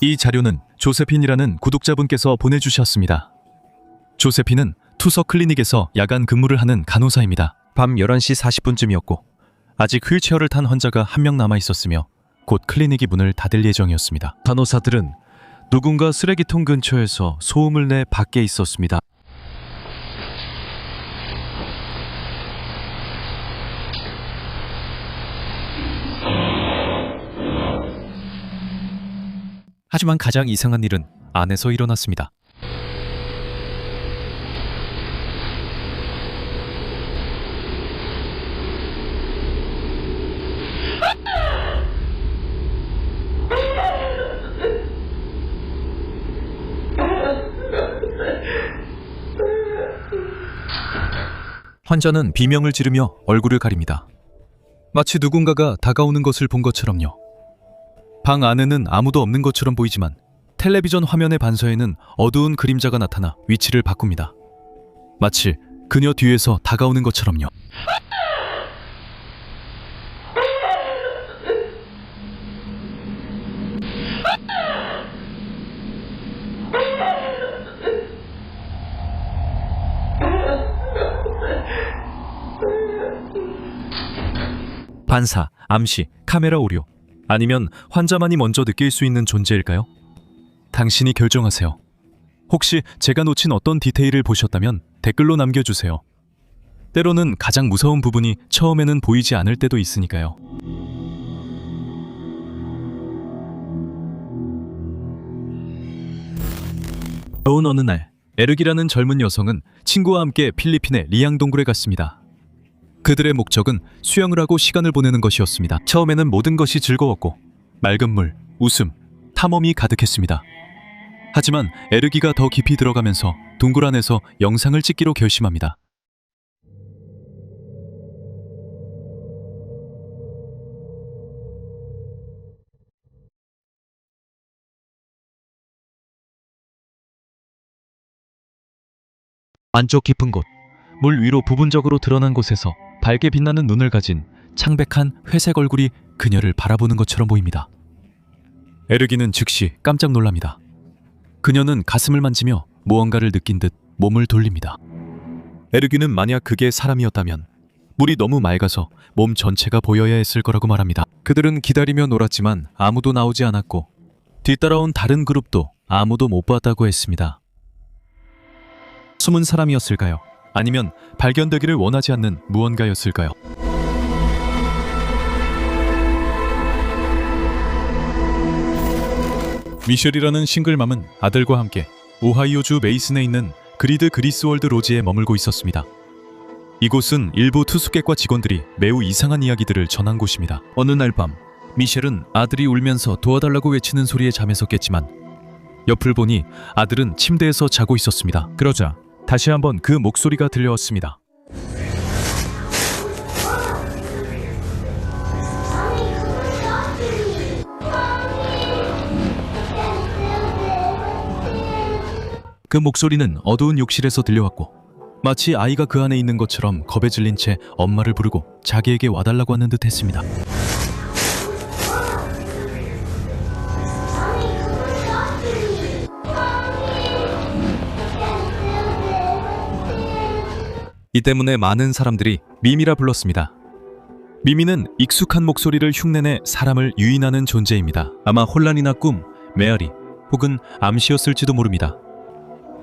이 자료는 조세핀이라는 구독자분께서 보내주셨습니다. 조세핀은 투석 클리닉에서 야간 근무를 하는 간호사입니다. 밤 11시 40분쯤이었고 아직 휠체어를 탄 환자가 한 명 남아 있었으며 곧 클리닉이 문을 닫을 예정이었습니다. 간호사들은 누군가 쓰레기통 근처에서 소음을 내 밖에 있었습니다. 하지만 가장 이상한 일은 안에서 일어났습니다. 환자는 비명을 지르며 얼굴을 가립니다. 마치 누군가가 다가오는 것을 본 것처럼요. 방 안에는 아무도 없는 것처럼 보이지만 텔레비전 화면의 반사에는 어두운 그림자가 나타나 위치를 바꿉니다. 마치 그녀 뒤에서 다가오는 것처럼요. 반사, 암시, 카메라 오류, 아니면 환자만이 먼저 느낄 수 있는 존재일까요? 당신이 결정하세요. 혹시 제가 놓친 어떤 디테일을 보셨다면 댓글로 남겨주세요. 때로는 가장 무서운 부분이 처음에는 보이지 않을 때도 있으니까요. 더운 어느 날, 에르기라는 젊은 여성은 친구와 함께 필리핀의 리앙 동굴에 갔습니다. 그들의 목적은 수영을 하고 시간을 보내는 것이었습니다. 처음에는 모든 것이 즐거웠고 맑은 물, 웃음, 탐험이 가득했습니다. 하지만 에르기가 더 깊이 들어가면서 동굴 안에서 영상을 찍기로 결심합니다. 안쪽 깊은 곳, 물 위로 부분적으로 드러난 곳에서 밝게 빛나는 눈을 가진 창백한 회색 얼굴이 그녀를 바라보는 것처럼 보입니다. 에르기는 즉시 깜짝 놀랍니다. 그녀는 가슴을 만지며 무언가를 느낀 듯 몸을 돌립니다. 에르기는 만약 그게 사람이었다면 물이 너무 맑아서 몸 전체가 보여야 했을 거라고 말합니다. 그들은 기다리며 놀았지만 아무도 나오지 않았고 뒤따라온 다른 그룹도 아무도 못 봤다고 했습니다. 숨은 사람이었을까요? 아니면 발견되기를 원하지 않는 무언가였을까요? 미셸이라는 싱글맘은 아들과 함께 오하이오주 메이슨에 있는 그리드 그리스월드 로지에 머물고 있었습니다. 이곳은 일부 투숙객과 직원들이 매우 이상한 이야기들을 전한 곳입니다. 어느 날 밤, 미셸은 아들이 울면서 도와달라고 외치는 소리에 잠에서 깼지만 옆을 보니 아들은 침대에서 자고 있었습니다. 그러자 다시 한번 그 목소리가 들려왔습니다. 그 목소리는 어두운 욕실에서 들려왔고 마치 아이가 그 안에 있는 것처럼 겁에 질린 채 엄마를 부르고 자기에게 와달라고 하는 듯 했습니다. 이 때문에 많은 사람들이 미미라 불렀습니다. 미미는 익숙한 목소리를 흉내내 사람을 유인하는 존재입니다. 아마 혼란이나 꿈, 메아리 혹은 암시였을지도 모릅니다.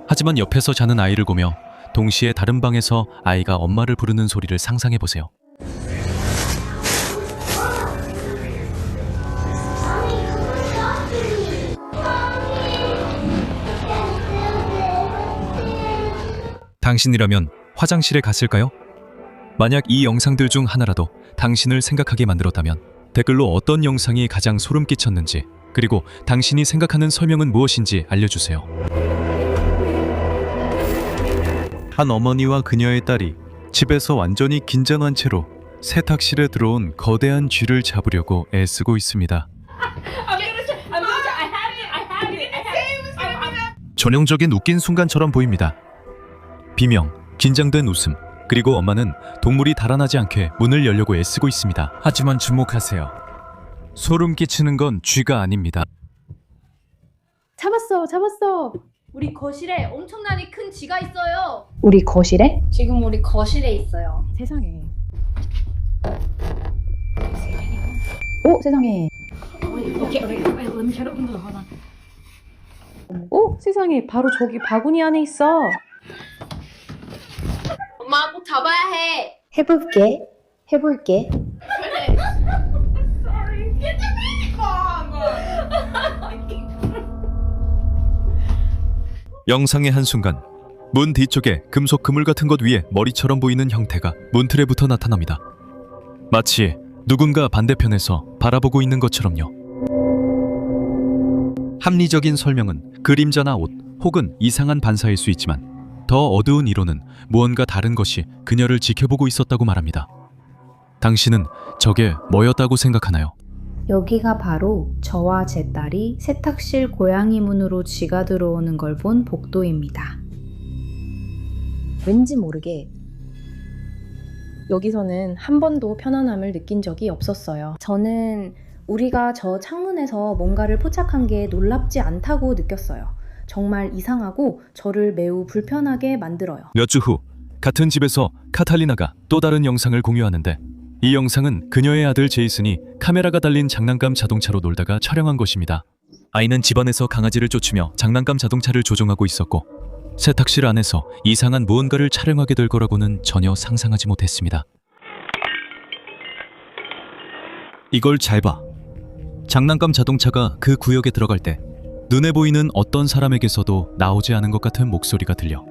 하지만 옆에서 자는 아이를 보며 동시에 다른 방에서 아이가 엄마를 부르는 소리를 상상해보세요. 당신이라면 화장실에 갔을까요? 만약 이 영상들 중 하나라도 당신을 생각하게 만들었다면 댓글로 어떤 영상이 가장 소름 끼쳤는지 그리고 당신이 생각하는 설명은 무엇인지 알려주세요. 한 어머니와 그녀의 딸이 집에서 완전히 긴장한 채로 세탁실에 들어온 거대한 쥐를 잡으려고 애쓰고 있습니다. 전형적인 웃긴 순간처럼 보입니다. 비명, 긴장된 웃음, 그리고 엄마는 동물이 달아나지 않게 문을 열려고 애쓰고 있습니다. 하지만 주목하세요. 소름 끼치는 건 쥐가 아닙니다. 잡았어. 우리 거실에 엄청나게 큰 쥐가 있어요. 우리 거실에? 지금 우리 거실에 있어요. 세상에. 오, 세상에. 오, 세상에. 바로 저기 바구니 안에 있어. 엄마 꼭 잡아야 해. 해볼게. 그래. 영상의 한순간 문 뒤쪽에 금속 그물 같은 것 위에 머리처럼 보이는 형태가 문틀에 붙어 나타납니다. 마치 누군가 반대편에서 바라보고 있는 것처럼요. 합리적인 설명은 그림자나 옷 혹은 이상한 반사일 수 있지만 더 어두운 이론은 무언가 다른 것이 그녀를 지켜보고 있었다고 말합니다. 당신은 저게 뭐였다고 생각하나요? 여기가 바로 저와 제 딸이 세탁실 고양이 문으로 쥐가 들어오는 걸 본 복도입니다. 왠지 모르게 여기서는 한 번도 편안함을 느낀 적이 없었어요. 저는 우리가 저 창문에서 뭔가를 포착한 게 놀랍지 않다고 느꼈어요. 정말 이상하고 저를 매우 불편하게 만들어요. 몇 주 후 같은 집에서 카탈리나가 또 다른 영상을 공유하는데 이 영상은 그녀의 아들 제이슨이 카메라가 달린 장난감 자동차로 놀다가 촬영한 것입니다. 아이는 집안에서 강아지를 쫓으며 장난감 자동차를 조종하고 있었고 세탁실 안에서 이상한 무언가를 촬영하게 될 거라고는 전혀 상상하지 못했습니다. 이걸 잘 봐. 장난감 자동차가 그 구역에 들어갈 때 눈에 보이는 어떤 사람에게서도 나오지 않은 것 같은 목소리가 들려.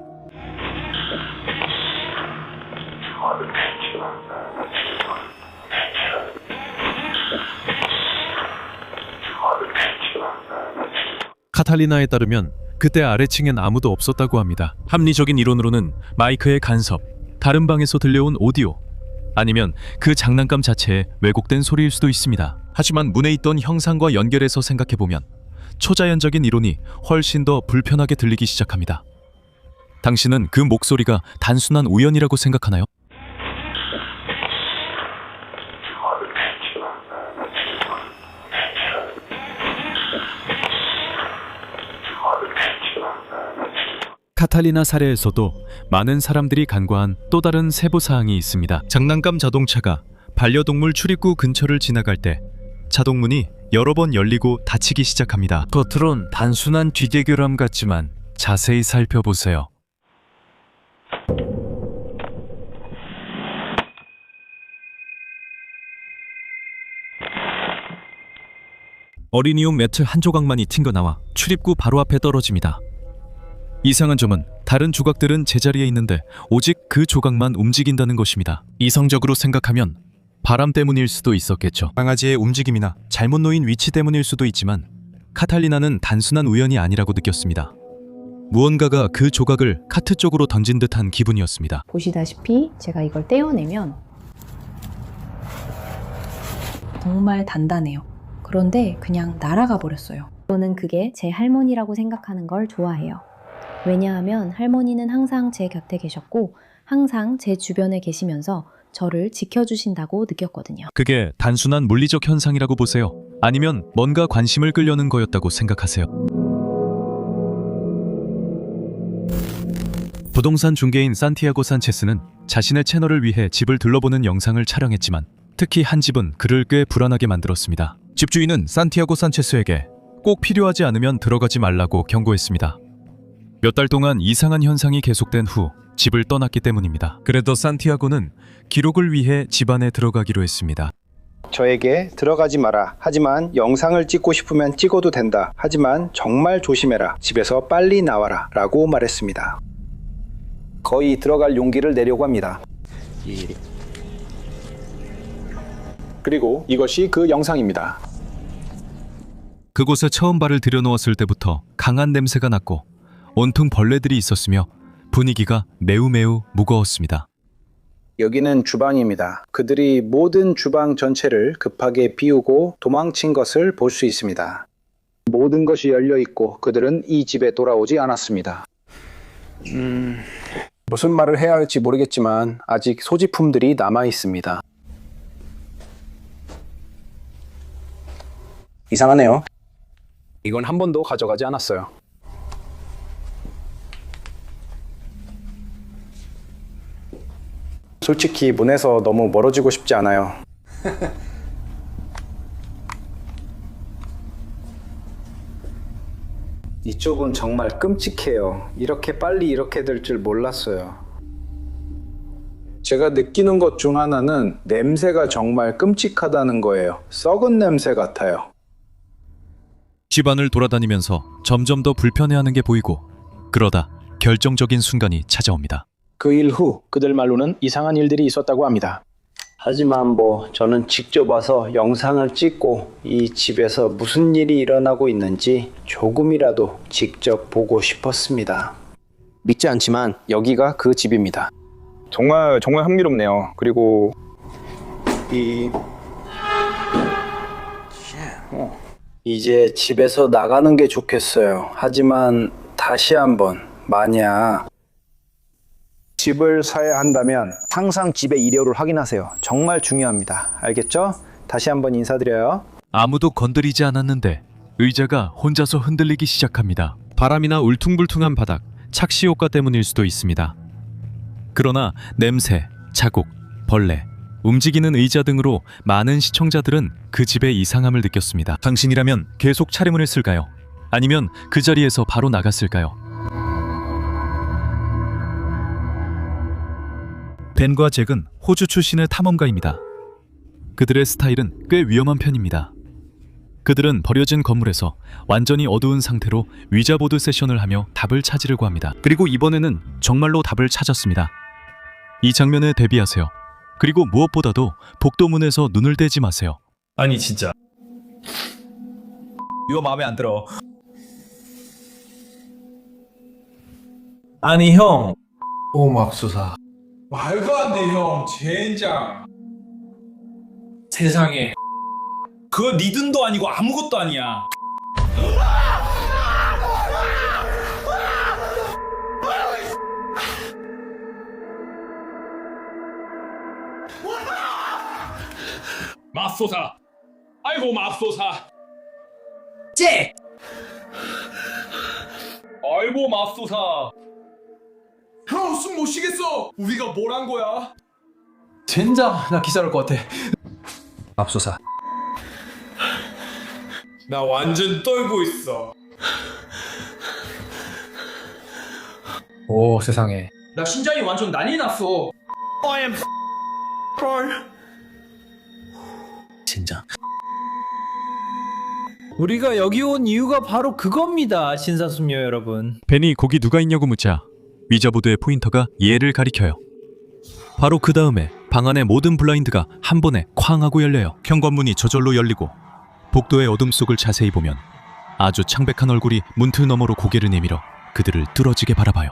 카탈리나에 따르면 그때 아래층엔 아무도 없었다고 합니다. 합리적인 이론으로는 마이크의 간섭, 다른 방에서 들려온 오디오, 아니면 그 장난감 자체의 왜곡된 소리일 수도 있습니다. 하지만 문에 있던 형상과 연결해서 생각해보면 초자연적인 이론이 훨씬 더 불편하게 들리기 시작합니다. 당신은 그 목소리가 단순한 우연이라고 생각하나요? 카탈리나 사례에서도 많은 사람들이 간과한 또 다른 세부사항이 있습니다. 장난감 자동차가 반려동물 출입구 근처를 지나갈 때 자동문이 여러 번 열리고 닫히기 시작합니다. 겉으론 단순한 뒤대결함 같지만 자세히 살펴보세요. 어린이용 매트 한 조각만이 튕겨나와 출입구 바로 앞에 떨어집니다. 이상한 점은 다른 조각들은 제자리에 있는데 오직 그 조각만 움직인다는 것입니다. 이성적으로 생각하면 바람 때문일 수도 있었겠죠. 강아지의 움직임이나 잘못 놓인 위치 때문일 수도 있지만 카탈리나는 단순한 우연이 아니라고 느꼈습니다. 무언가가 그 조각을 카트 쪽으로 던진 듯한 기분이었습니다. 보시다시피 제가 이걸 떼어내면 정말 단단해요. 그런데 그냥 날아가 버렸어요. 저는 그게 제 할머니라고 생각하는 걸 좋아해요. 왜냐하면 할머니는 항상 제 곁에 계셨고 항상 제 주변에 계시면서 저를 지켜주신다고 느꼈거든요. 그게 단순한 물리적 현상이라고 보세요? 아니면 뭔가 관심을 끌려는 거였다고 생각하세요? 부동산 중개인 산티아고 산체스는 자신의 채널을 위해 집을 둘러보는 영상을 촬영했지만 특히 한 집은 그를 꽤 불안하게 만들었습니다. 집주인은 산티아고 산체스에게 꼭 필요하지 않으면 들어가지 말라고 경고했습니다. 몇 달 동안 이상한 현상이 계속된 후 집을 떠났기 때문입니다. 그래도 산티아고는 기록을 위해 집 안에 들어가기로 했습니다. 저에게 들어가지 마라. 하지만 영상을 찍고 싶으면 찍어도 된다. 하지만 정말 조심해라. 집에서 빨리 나와라. 라고 말했습니다. 거의 들어갈 용기를 내려고 합니다. 그리고 이것이 그 영상입니다. 그곳에 처음 발을 들여놓았을 때부터 강한 냄새가 났고 온통 벌레들이 있었으며 분위기가 매우 무거웠습니다. 여기는 주방입니다. 그들이 모든 주방 전체를 급하게 비우고 도망친 것을 볼 수 있습니다. 모든 것이 열려 있고 그들은 이 집에 돌아오지 않았습니다. 무슨 말을 해야 할지 모르겠지만 아직 소지품들이 남아 있습니다. 이상하네요. 이건 한 번도 가져가지 않았어요. 솔직히 문에서 너무 멀어지고 싶지 않아요. 이쪽은 정말 끔찍해요. 이렇게 빨리 이렇게 될 줄 몰랐어요. 제가 느끼는 것 중 하나는 냄새가 정말 끔찍하다는 거예요. 썩은 냄새 같아요. 집안을 돌아다니면서 점점 더 불편해하는 게 보이고 그러다 결정적인 순간이 찾아옵니다. 그 일 후 그들 말로는 이상한 일들이 있었다고 합니다. 하지만 저는 직접 와서 영상을 찍고 이 집에서 무슨 일이 일어나고 있는지 조금이라도 직접 보고 싶었습니다. 믿지 않지만 여기가 그 집입니다. 정말 흥미롭네요. 그리고 이제 집에서 나가는 게 좋겠어요. 하지만 다시 한번 만약 집을 사야 한다면 항상 집의 이력을 확인하세요. 정말 중요합니다. 알겠죠? 다시 한번 인사드려요. 아무도 건드리지 않았는데 의자가 혼자서 흔들리기 시작합니다. 바람이나 울퉁불퉁한 바닥, 착시 효과 때문일 수도 있습니다. 그러나 냄새, 자국, 벌레, 움직이는 의자 등으로 많은 시청자들은 그 집의 이상함을 느꼈습니다. 당신이라면 계속 촬영을 했을까요? 아니면 그 자리에서 바로 나갔을까요? 벤과 잭은 호주 출신의 탐험가입니다. 그들의 스타일은 꽤 위험한 편입니다. 그들은 버려진 건물에서 완전히 어두운 상태로 위자보드 세션을 하며 답을 찾으려고 합니다. 그리고 이번에는 정말로 답을 찾았습니다. 이 장면에 대비하세요. 그리고 무엇보다도 복도문에서 눈을 떼지 마세요. 아니 진짜 이거 마음에 안 들어. 아니 형 오맙소사. 말도 안 돼, 형. 젠장. 세상에 그거 네 돈도 아니고 아무것도 아니야. 맙소사. 아이고, 맙소사. 잭! 아이고, 맙소사. 형, 숨 못 쉬겠어. 우리가 뭘 한 거야? 젠장 나 기사 올 것 같아. 맙소사. 나 완전 떨고 있어. 오 세상에. 나 심장이 완전 난리 났어. 젠장. 우리가 여기 온 이유가 바로 그겁니다, 신사숙녀 여러분. 벤이 거기 누가 있냐고 묻자 위자보드의 포인터가 얘를 가리켜요. 바로 그 다음에 방 안의 모든 블라인드가 한 번에 쾅 하고 열려요. 현관문이 저절로 열리고 복도의 어둠 속을 자세히 보면 아주 창백한 얼굴이 문틀 너머로 고개를 내밀어 그들을 뚫어지게 바라봐요.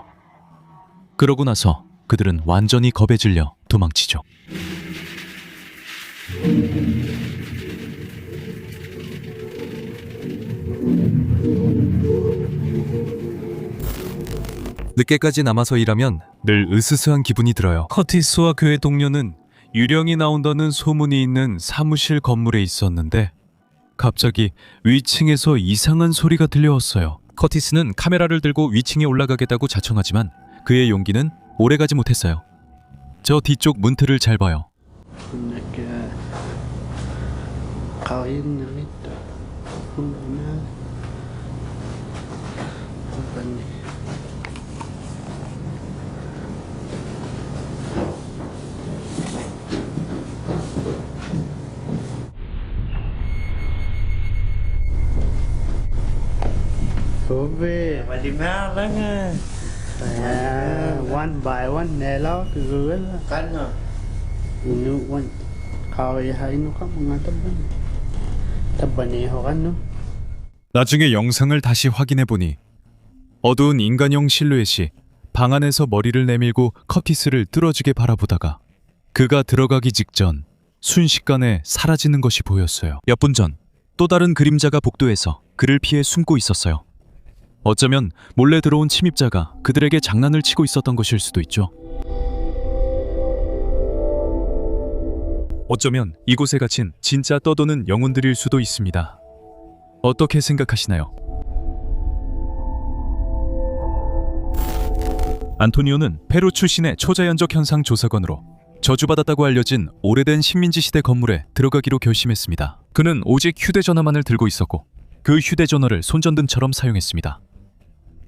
그러고 나서 그들은 완전히 겁에 질려 도망치죠. 늦게까지 남아서 일하면 늘 으스스한 기분이 들어요. 커티스와 그의 동료는 유령이 나온다는 소문이 있는 사무실 건물에 있었는데 갑자기 위층에서 이상한 소리가 들려왔어요. 커티스는 카메라를 들고 위층에 올라가겠다고 자청하지만 그의 용기는 오래가지 못했어요. 저 뒤쪽 문틀을 잘 봐요. one by one nè lo từ dưới là cắn rồi nu one coi hay nó có mga tabani hogan. 나중에 영상을 다시 확인해 보니 어두운 인간형 실루엣이 방 안에서 머리를 내밀고 커티스를 뚫어지게 바라보다가 그가 들어가기 직전 순식간에 사라지는 것이 보였어요. 몇 분 전 또 다른 그림자가 복도에서 그를 피해 숨고 있었어요. 어쩌면 몰래 들어온 침입자가 그들에게 장난을 치고 있었던 것일 수도 있죠. 어쩌면 이곳에 갇힌 진짜 떠도는 영혼들일 수도 있습니다. 어떻게 생각하시나요? 안토니오는 페루 출신의 초자연적 현상 조사관으로 저주받았다고 알려진 오래된 식민지 시대 건물에 들어가기로 결심했습니다. 그는 오직 휴대전화만을 들고 있었고 그 휴대전화를 손전등처럼 사용했습니다.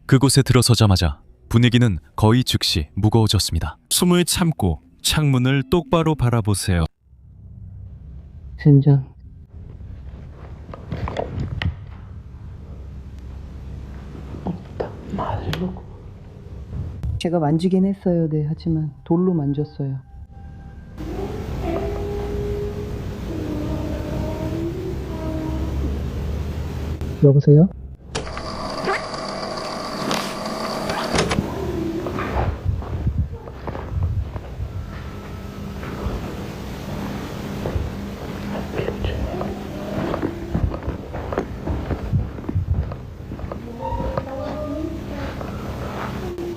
그곳에 들어서자마자 분위기는 거의 즉시 무거워졌습니다. 숨을 참고 창문을 똑바로 바라보세요. 진짜 제가 만지긴 했어요. 네, 하지만 돌로 만졌어요. 여보세요?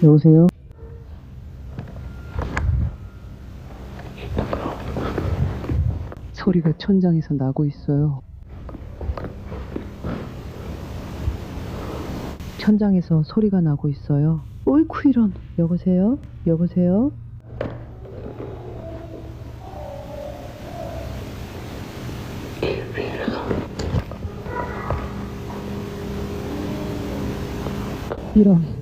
여보세요? 소리가 천장에서 나고 있어요. 천장에서 소리가 나고 있어요. 어이쿠 이런. 여보세요? 여보세요? 이런.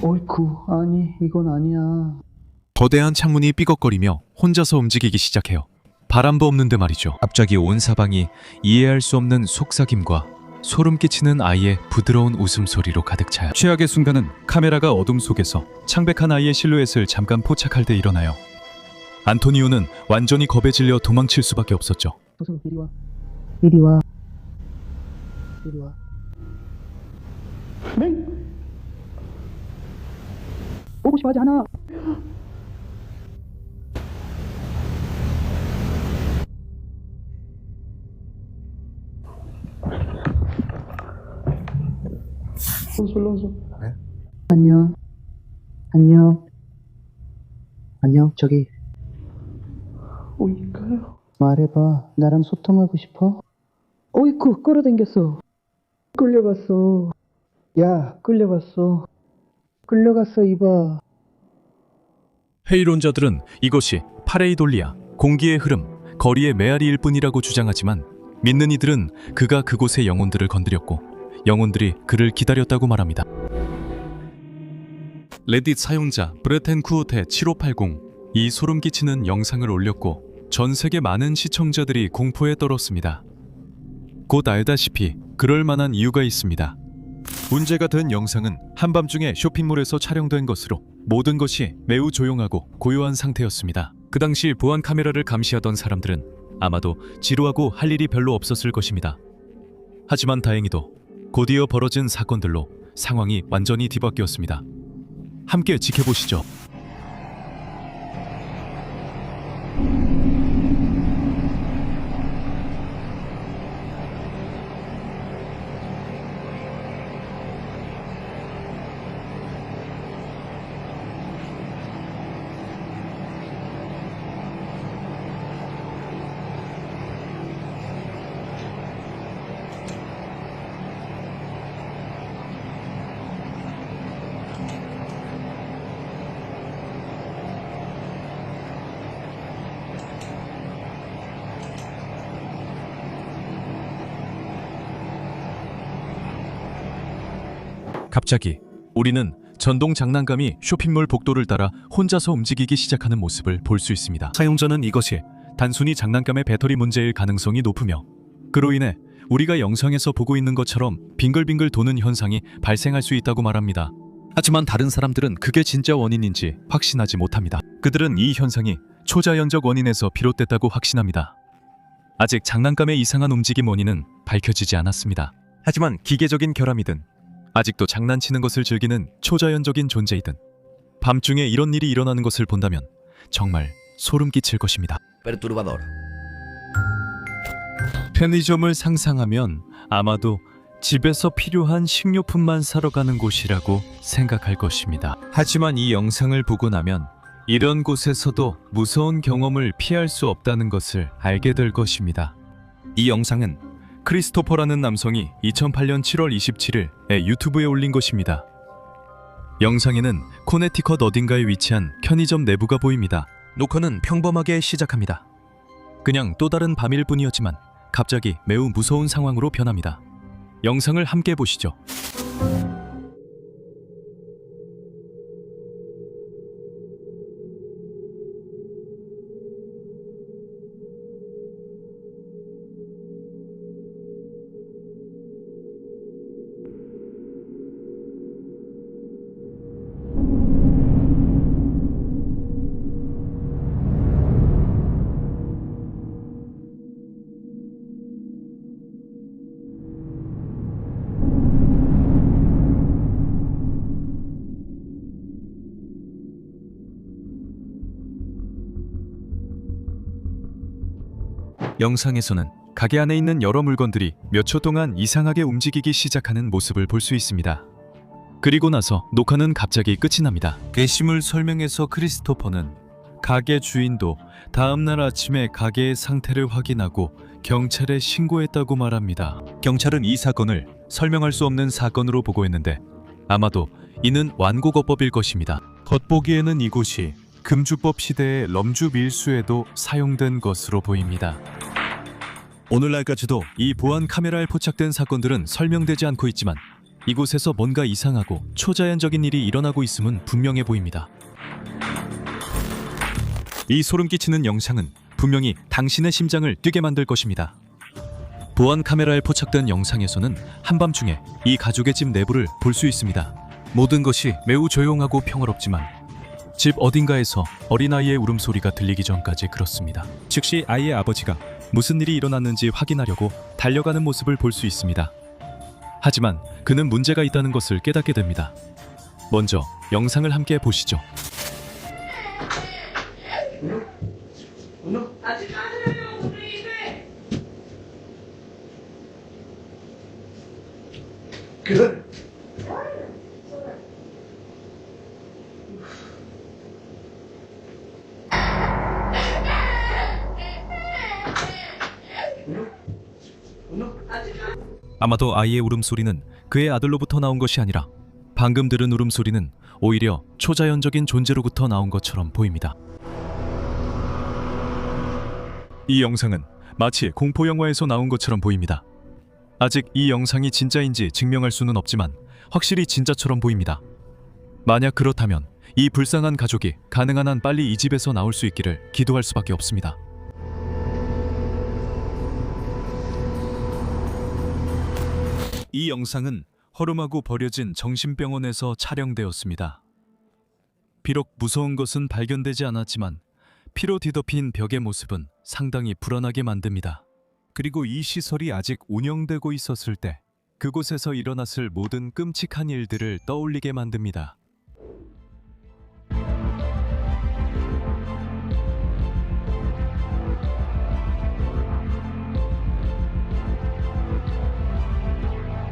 어이쿠, 아니, 이건 아니야. 거대한 창문이 삐걱거리며 혼자서 움직이기 시작해요. 바람도 없는데 말이죠. 갑자기 온 사방이 이해할 수 없는 속삭임과 소름 끼치는 아이의 부드러운 웃음소리로 가득 차요. 최악의 순간은 카메라가 어둠 속에서 창백한 아이의 실루엣을 잠깐 포착할 때 일어나요. 안토니오는 완전히 겁에 질려 도망칠 수밖에 없었죠. 조승우, 이리 와. 이리 와. 이리 와. 네? 오고 싶어 하지 않아. 네? 안녕. 안녕. 안녕, 저기. 오니까요. 말해봐. 나랑 소통하고 싶어? 어이쿠, 끌어당겼어. 끌려갔어. 야, 끌려갔어. 끌려갔어, 이봐. 회의론자들은 이것이 파레이돌리아, 공기의 흐름, 거리의 메아리일 뿐이라고 주장하지만 믿는 이들은 그가 그곳의 영혼들을 건드렸고 영혼들이 그를 기다렸다고 말합니다. 레딧 사용자 브레텐쿠오테 7580 이 소름 끼치는 영상을 올렸고 전 세계 많은 시청자들이 공포에 떨었습니다. 곧 알다시피 그럴 만한 이유가 있습니다. 문제가 된 영상은 한밤중에 쇼핑몰에서 촬영된 것으로 모든 것이 매우 조용하고 고요한 상태였습니다. 그 당시 보안 카메라를 감시하던 사람들은 아마도 지루하고 할 일이 별로 없었을 것입니다. 하지만 다행히도 곧이어 벌어진 사건들로 상황이 완전히 뒤바뀌었습니다. 함께 지켜보시죠. 갑자기 우리는 전동 장난감이 쇼핑몰 복도를 따라 혼자서 움직이기 시작하는 모습을 볼 수 있습니다. 사용자는 이것이 단순히 장난감의 배터리 문제일 가능성이 높으며 그로 인해 우리가 영상에서 보고 있는 것처럼 빙글빙글 도는 현상이 발생할 수 있다고 말합니다. 하지만 다른 사람들은 그게 진짜 원인인지 확신하지 못합니다. 그들은 이 현상이 초자연적 원인에서 비롯됐다고 확신합니다. 아직 장난감의 이상한 움직임 원인은 밝혀지지 않았습니다. 하지만 기계적인 결함이든 아직도 장난치는 것을 즐기는 초자연적인 존재이든 밤중에 이런 일이 일어나는 것을 본다면 정말 소름 끼칠 것입니다. 편의점을 상상하면 아마도 집에서 필요한 식료품만 사러 가는 곳이라고 생각할 것입니다. 하지만 이 영상을 보고 나면 이런 곳에서도 무서운 경험을 피할 수 없다는 것을 알게 될 것입니다. 이 영상은 크리스토퍼라는 남성이 2008년 7월 27일에 유튜브에 올린 것입니다. 영상에는 코네티컷 어딘가에 위치한 편의점 내부가 보입니다. 녹화는 평범하게 시작합니다. 그냥 또 다른 밤일 뿐이었지만 갑자기 매우 무서운 상황으로 변합니다. 영상을 함께 보시죠. 영상에서는 가게 안에 있는 여러 물건들이 몇 초 동안 이상하게 움직이기 시작하는 모습을 볼 수 있습니다. 그리고 나서 녹화는 갑자기 끝이 납니다. 게시물 설명에서 크리스토퍼는 가게 주인도 다음날 아침에 가게의 상태를 확인하고 경찰에 신고했다고 말합니다. 경찰은 이 사건을 설명할 수 없는 사건으로 보고했는데 아마도 이는 완고거법일 것입니다. 겉보기에는 이곳이 금주법 시대의 럼주 밀수에도 사용된 것으로 보입니다. 오늘날까지도 이 보안 카메라에 포착된 사건들은 설명되지 않고 있지만 이곳에서 뭔가 이상하고 초자연적인 일이 일어나고 있음은 분명해 보입니다. 이 소름 끼치는 영상은 분명히 당신의 심장을 뛰게 만들 것입니다. 보안 카메라에 포착된 영상에서는 한밤중에 이 가족의 집 내부를 볼 수 있습니다. 모든 것이 매우 조용하고 평화롭지만 집 어딘가에서 어린아이의 울음소리가 들리기 전까지 그렇습니다. 즉시 아이의 아버지가 무슨 일이 일어났는지 확인하려고 달려가는 모습을 볼 수 있습니다. 하지만 그는 문제가 있다는 것을 깨닫게 됩니다. 먼저 영상을 함께 보시죠. 아마도 아이의 울음소리는 그의 아들로부터 나온 것이 아니라 방금 들은 울음소리는 오히려 초자연적인 존재로부터 나온 것처럼 보입니다. 이 영상은 마치 공포영화에서 나온 것처럼 보입니다. 아직 이 영상이 진짜인지 증명할 수는 없지만 확실히 진짜처럼 보입니다. 만약 그렇다면 이 불쌍한 가족이 가능한 한 빨리 이 집에서 나올 수 있기를 기도할 수밖에 없습니다. 이 영상은 허름하고 버려진 정신병원에서 촬영되었습니다. 비록 무서운 것은 발견되지 않았지만 피로 뒤덮인 벽의 모습은 상당히 불안하게 만듭니다. 그리고 이 시설이 아직 운영되고 있었을 때 그곳에서 일어났을 모든 끔찍한 일들을 떠올리게 만듭니다.